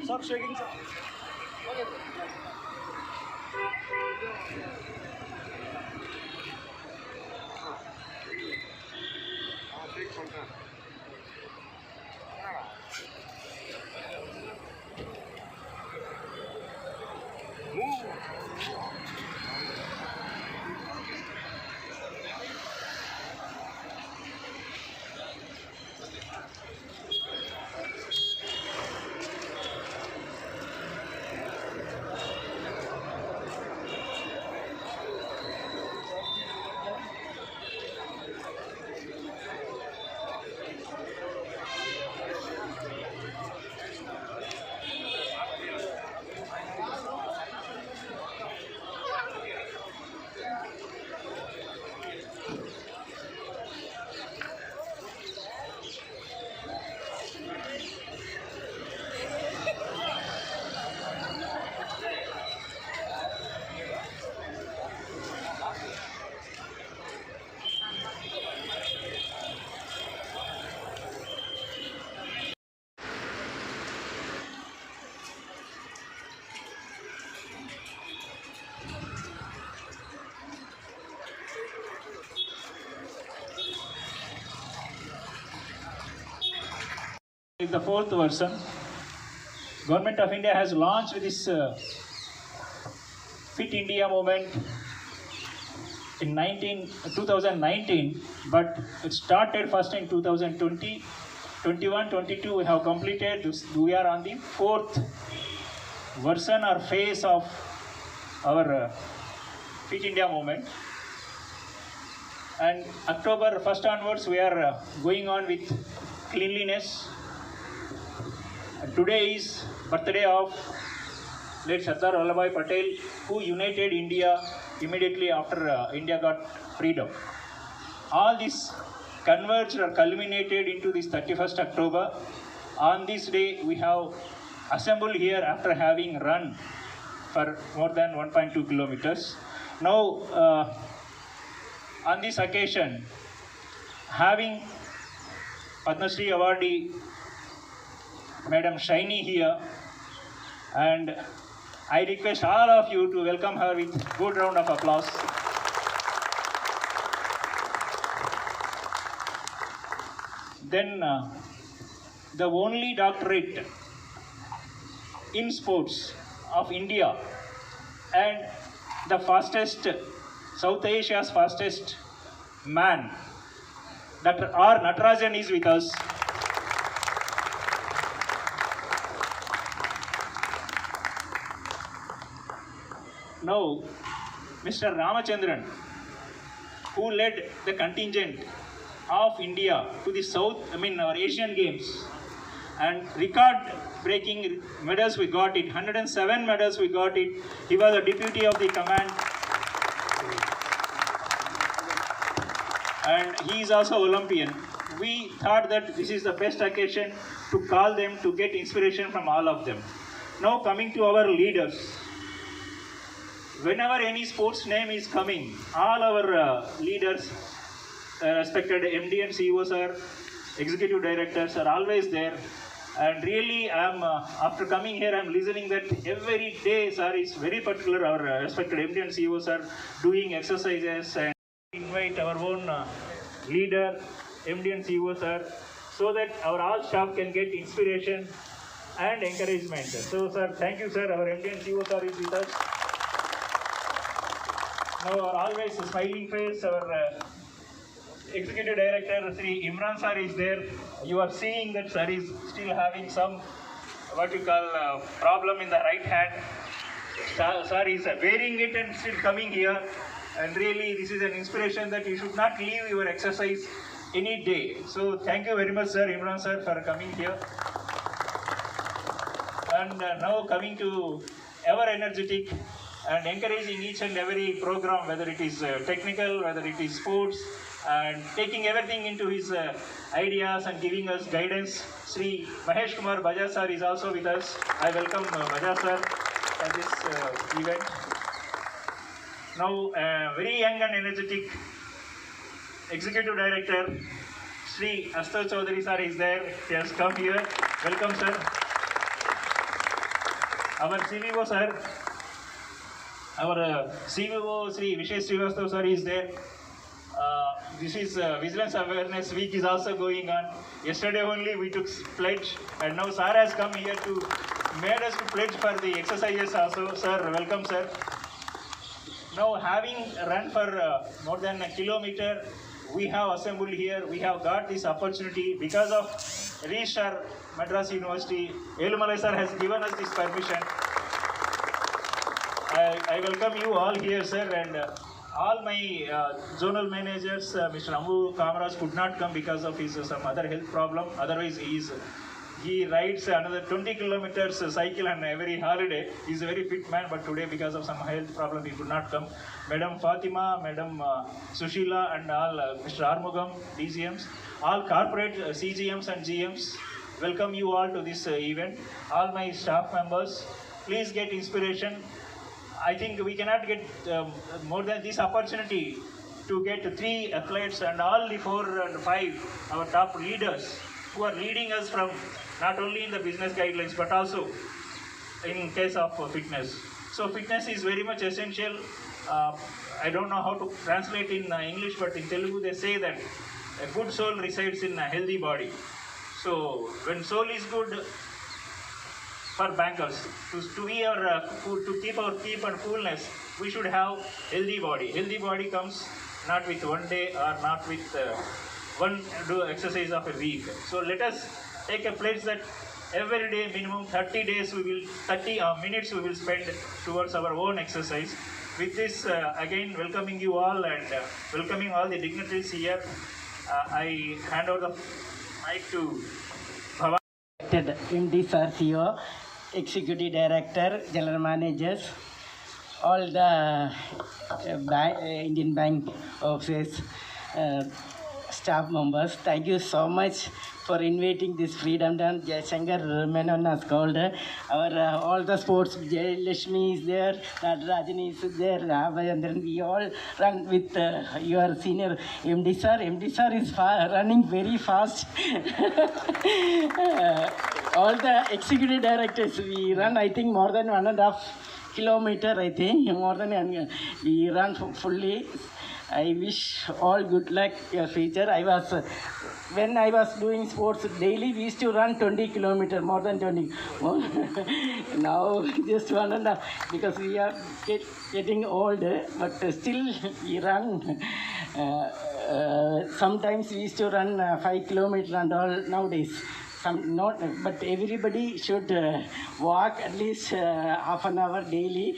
Stop shaking, sir. Is the fourth version. Government of India has launched this Fit India movement in 2019, but it started first in 2020, 21, 22. We have completed this. We are on the fourth version or phase of our Fit India movement. And October 1st onwards, we are going on with cleanliness. And today is birthday of late Sardar Vallabhbhai Patel, who united India immediately after India got freedom. All this converged or culminated into this 31st October. On this day, we have assembled here after having run for more than 1.2 kilometers. Now, on this occasion, having Padma Shri awardee Madam Shiny here, and I request all of you to welcome her with a good round of applause. Then the only doctorate in sports of India and the fastest, South Asia's fastest man, Dr. R. Natarajan is with us. Now, Mr. Ramachandran, who led the contingent of India to the our Asian Games, and record-breaking medals we got it, 107 medals we got it. He was the deputy of the command, and he is also Olympian. We thought that this is the best occasion to call them to get inspiration from all of them. Now coming to our leaders. Whenever any sports name is coming, all our leaders, respected MD and CEOs are, executive directors are always there. And really, after coming here, I'm listening that every day, sir, is very particular. Our respected MD and CEOs are doing exercises and invite our own leader, MD and CEO sir, so that our all staff can get inspiration and encouragement. So, sir, thank you, sir. Our MD and CEO sir is with us. Now, our always smiling face, our Executive Director, Sri Imran sir is there. You are seeing that sir is still having some, what you call, problem in the right hand. Sir is wearing it and still coming here. And really, this is an inspiration that you should not leave your exercise any day. So, thank you very much, sir, Imran sir, for coming here. And now coming to ever energetic and encouraging each and every program, whether it is technical, whether it is sports, and taking everything into his ideas and giving us guidance. Sri Mahesh Kumar Bajaj sir is also with us. I welcome Bajaj sir for this event. Now, very young and energetic Executive Director, Sri Astal Chaudhary sir is there. He has come here. Welcome, sir. Our CVO sir, our CVO Sri Vishesh Srivastava sir is there. This is Vigilance Awareness Week is also going on. Yesterday only we took pledge, and now sir has come here to made us to pledge for the exercises also. Sir, welcome, sir. Now, having run for more than a kilometer, we have assembled here. We have got this opportunity because of Registrar Madras University. Elumalai sir has given us this permission. I welcome you all here, sir, and all my zonal managers. Mr. Ambu Kamaraj could not come because of his some other health problem. Otherwise, he rides another 20 kilometers cycle on every holiday. He's a very fit man, but today because of some health problem he could not come. Madam Fatima, Madam Sushila, and all Mr. Armugam, DGMs, all corporate CGMs and GMs, welcome you all to this event. All my staff members, please get inspiration. I think we cannot get more than this opportunity to get 3 athletes and all the 4 and 5 our top leaders who are leading us from not only in the business guidelines but also in case of fitness. So fitness is very much essential. I don't know how to translate in English, but in Telugu they say that a good soul resides in a healthy body. So when soul is good, for bankers, to be our to keep our keep and coolness, we should have healthy body. Healthy body comes not with one day or not with one do exercise of a week. So let us take a pledge that every day minimum 30 minutes we will spend towards our own exercise. With this, again welcoming you all and welcoming all the dignitaries here, I hand over the mic to Bhavan. MD sir, CEO, Executive Director, General Managers, all the Indian Bank offices, staff members, thank you so much for inviting this Freedom Run. Jaishankar Menon has called our all the sports. Jay Lakshmi is there, Rajani is there, and then we all run with your senior MD sir. MD sir is running very fast. All the executive directors, we run I think more than 1.5 kilometer, I think, more than we run fully. I wish all good luck your future. When I was doing sports daily, we used to run 20 kilometers, more than 20. Now just 1.5, because we are getting old, but still we run. Sometimes we used to run 5 kilometers and all nowadays. But everybody should walk at least half an hour daily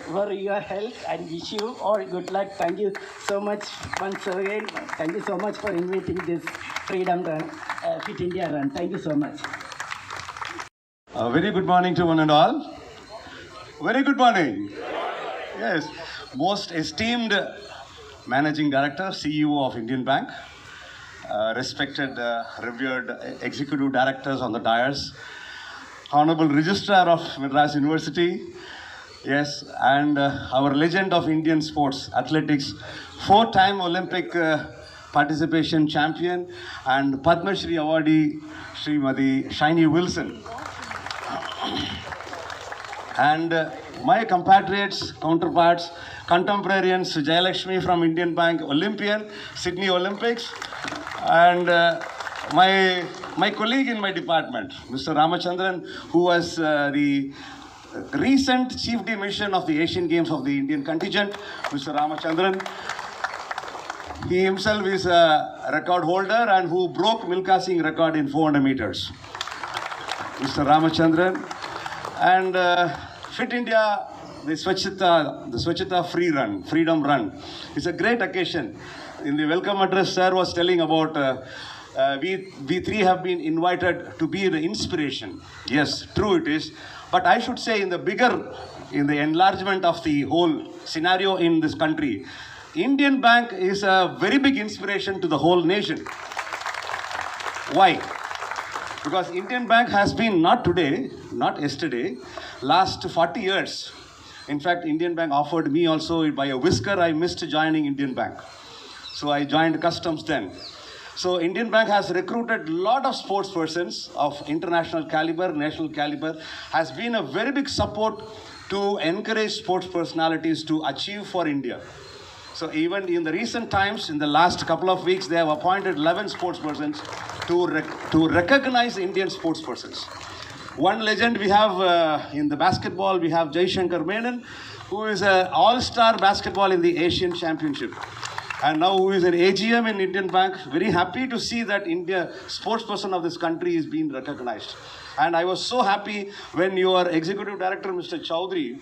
for your health, and wish you all good luck. Thank you so much once again. Thank you so much for inviting this Freedom Run, Fit India Run. Thank you so much. Very good morning to one and all. Very good morning. Yes, most esteemed Managing Director, CEO of Indian Bank, respected, revered executive directors on the dais, Honorable Registrar of Madras University, yes, and our legend of Indian sports, athletics, 4-time Olympic participation champion and Padma Shri awardee, Srimati Shiny Wilson. And my compatriots, counterparts, contemporaries, Jai Lakshmi from Indian Bank, Olympian, Sydney Olympics, and my colleague in my department, Mr. Ramachandran, who was the recent Chief Dimission of the Asian Games of the Indian contingent, Mr. Ramachandran. He himself is a record holder and who broke Milkha Singh record in 400 meters. Mr. Ramachandran. And Fit India, the Swachhata free run, freedom run. It's a great occasion. In the welcome address, sir was telling about we three have been invited to be the inspiration. Yes, true it is. But I should say in the enlargement of the whole scenario in this country, Indian Bank is a very big inspiration to the whole nation. Why? Because Indian Bank has been not today, not yesterday, last 40 years. In fact, Indian Bank offered me also by a whisker, I missed joining Indian Bank. So I joined customs then. So Indian Bank has recruited a lot of sports persons of international caliber, national caliber, has been a very big support to encourage sports personalities to achieve for India. So even in the recent times, in the last couple of weeks, they have appointed 11 sports persons to recognize Indian sports persons. One legend we have in the basketball, we have Jain Menon, who is an all-star basketball in the Asian Championship. And now who is an AGM in Indian Bank. Very happy to see that India sports person of this country is being recognized. And I was so happy when your executive director, Mr. Chowdhury,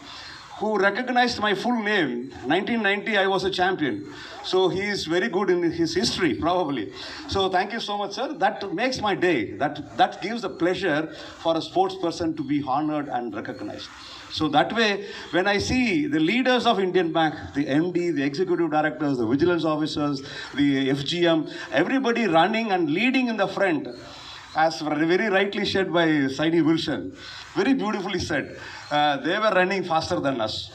who recognized my full name. 1990, I was a champion. So he is very good in his history, probably. So thank you so much, sir. That makes my day. That gives the pleasure for a sports person to be honored and recognized. So that way, when I see the leaders of Indian Bank, the MD, the executive directors, the vigilance officers, the FGM, everybody running and leading in the front, as very rightly said by Saini Wilson, very beautifully said, they were running faster than us.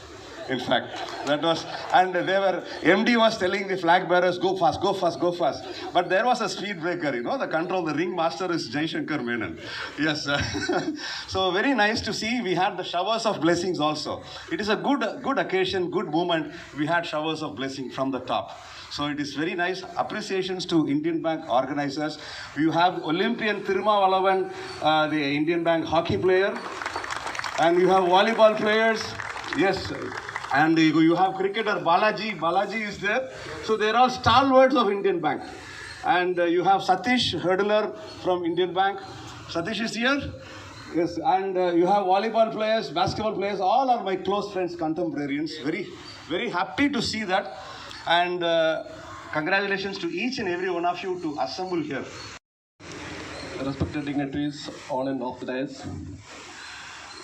In fact, that was, and MD was telling the flag bearers, go fast, go fast, go fast. But there was a speed breaker, the control, the ring master is Jain Menon. Yes. So very nice to see. We had the showers of blessings also. It is a good occasion, good moment. We had showers of blessing from the top. So it is very nice. Appreciations to Indian Bank organizers. You have Olympian Thiruma Valavan, the Indian Bank hockey player. And you have volleyball players. Yes. And you have cricketer Balaji. Balaji is there. So they are all stalwarts of Indian Bank. And you have Satish, hurdler from Indian Bank. Satish is here. Yes. And you have volleyball players, basketball players. All are my close friends, contemporaries. Very, very happy to see that. And congratulations to each and every one of you to assemble here. Respected dignitaries on and off the dais.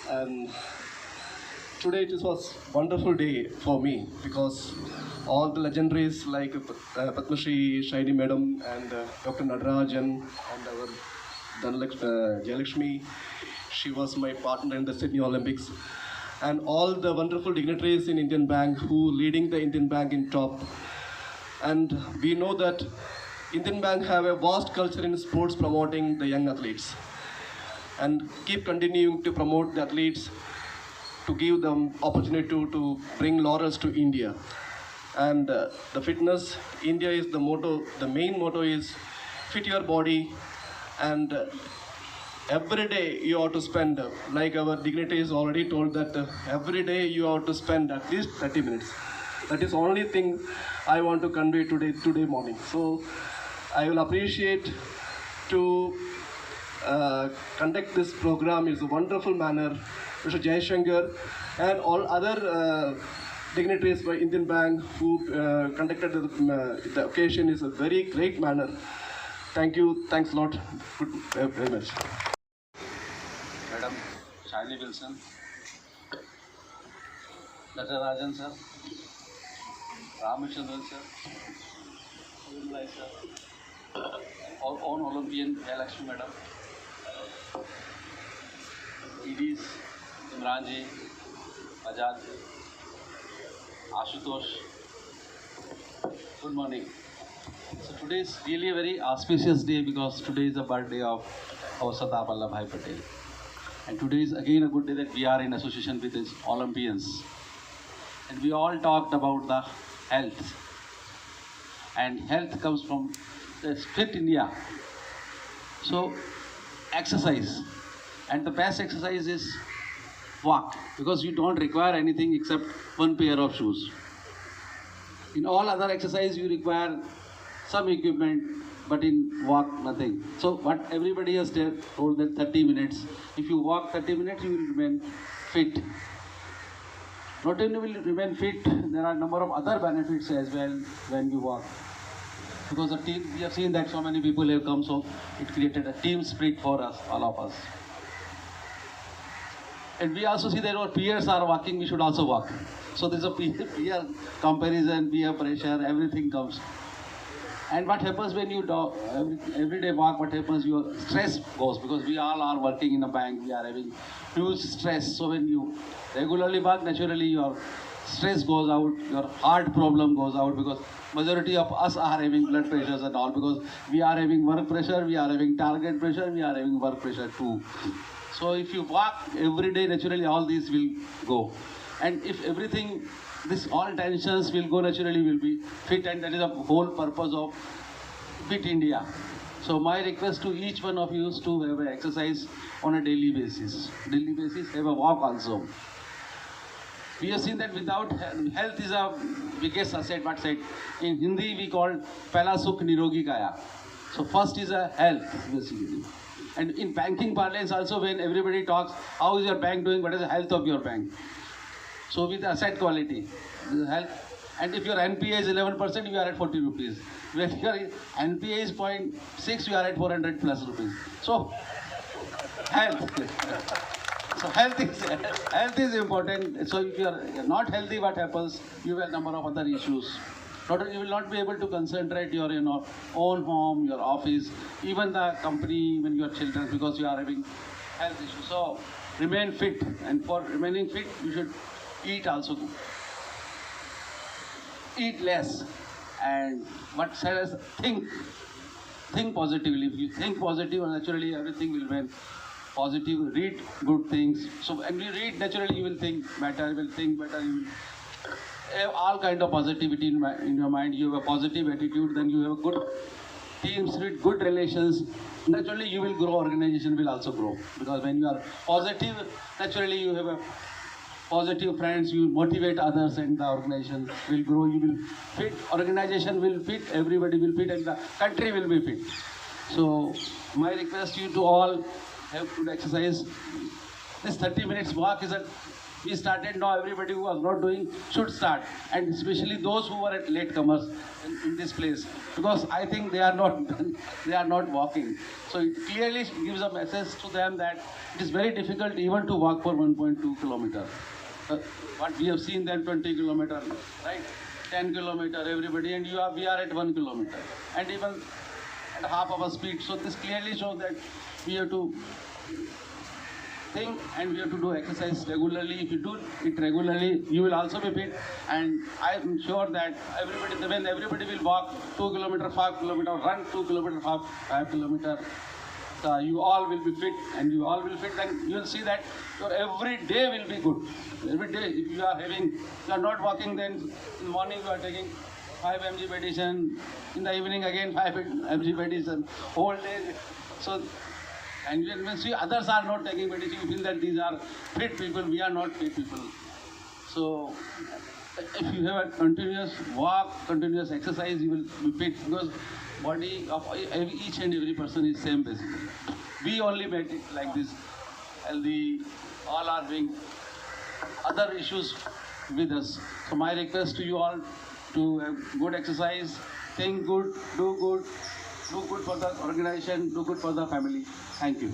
And today it was a wonderful day for me because all the legendaries like Padma Shri, Shaini Madam and Dr. Nadarajan and our Jayalakshmi, she was my partner in the Sydney Olympics. And all the wonderful dignitaries in Indian Bank who leading the Indian Bank in top. And we know that Indian Bank have a vast culture in sports promoting the young athletes and keep continuing to promote the athletes to give them opportunity to bring laurels to India. And the fitness, India is the motto, the main motto is fit your body and every day you ought to spend, like our dignitaries already told that every day you ought to spend at least 30 minutes. That is the only thing I want to convey today morning. So I will appreciate to conduct this program in a wonderful manner, Mr. Jaishankar and all other dignitaries by Indian Bank who conducted the occasion is a very great manner. Thank you. Thanks a lot. Very much. Madam Shaini Wilson, Dr. Rajan sir, Ramachandran sir, Ulai sir, our own Olympian Jailakshmi madam, EDs, Imranji, Ajad, Ashutosh. Good morning. So today is really a very auspicious day because today is the birthday of our Sardar Vallabhbhai Patel. And today is again a good day that we are in association with these Olympians. And we all talked about the health. And health comes from the Fit India. So exercise. And the best exercise is walk. Because you don't require anything except one pair of shoes. In all other exercise you require some equipment, but in walk nothing. So what everybody has told that 30 minutes. If you walk 30 minutes, you will remain fit. Not only will you remain fit, there are a number of other benefits as well when you walk. Because the team, we have seen that so many people have come, so it created a team spirit for us, all of us. And we also see that our peers are walking, we should also walk. So there's a peer comparison, peer pressure, everything comes. And what happens when you do everyday walk, what happens, your stress goes, because we all are working in a bank, we are having huge stress. So when you regularly walk, naturally your stress goes out, your heart problem goes out, because majority of us are having blood pressures and all, because we are having work pressure, we are having target pressure, we are having work pressure too. So if you walk every day, naturally all these will go. And if everything, this all tensions will go, naturally will be fit, and that is the whole purpose of Fit India. So my request to each one of you is to have an exercise on a daily basis. Daily basis, have a walk also. We have seen that without health is a biggest asset, but said in Hindi we call Pehla Sukh Nirogi Kaya. So first is a health, basically. And in banking parlance also, when everybody talks, how is your bank doing, what is the health of your bank? So with asset quality, health. And if your NPA is 11%, you are at 40 rupees. When your NPA is 0.6, you are at 400 plus rupees. So health. So health is important. So if you are not healthy, what happens? You have a number of other issues. Not only you will not be able to concentrate your own home, your office, even the company, even your children, because you are having health issues. So remain fit, and for remaining fit, you should eat also. Eat less, and what says think positively. If you think positive, naturally everything will be positive. Read good things. So when you read, naturally you will think better. You will think better. You will have all kind of positivity in your mind. You have a positive attitude. Then you have a good team spirit, good relations. Naturally you will grow. Organization will also grow, because when you are positive, naturally you have a positive friends, you motivate others, and the organization will grow. You will fit, organization will fit, everybody will fit, and the country will be fit. So my request to you to all have good exercise. This 30 minutes walk is we started now. Everybody who was not doing should start, and especially those who are at latecomers in this place, because I think they are not walking. So it clearly gives a message to them that it is very difficult even to walk for 1.2 kilometers. What we have seen then 20 kilometers, right? 10 kilometers, everybody, and we are at 1 kilometer, and even at half of our speed. So this clearly shows that we have to think, and we have to do exercise regularly. If you do it regularly, you will also be fit. And I am sure that when everybody will walk 2 kilometers, 5 kilometers, run 2 kilometers, 5 kilometers, you all will be fit, and you all will fit, and you will see that your every day will be good. Every day, if you are not walking, then in the morning you are taking 5 mg meditation, in the evening again 5 mg meditation, whole day. So, and when we see others are not taking meditation, you feel that these are fit people, we are not fit people. So if you have a continuous walk, continuous exercise, you will be fit, because body of each and every person is same basically. We only make it like this healthy, all are having other issues with us. So my request to you all to have good exercise, think good, do good for the organization, do good for the family. Thank you.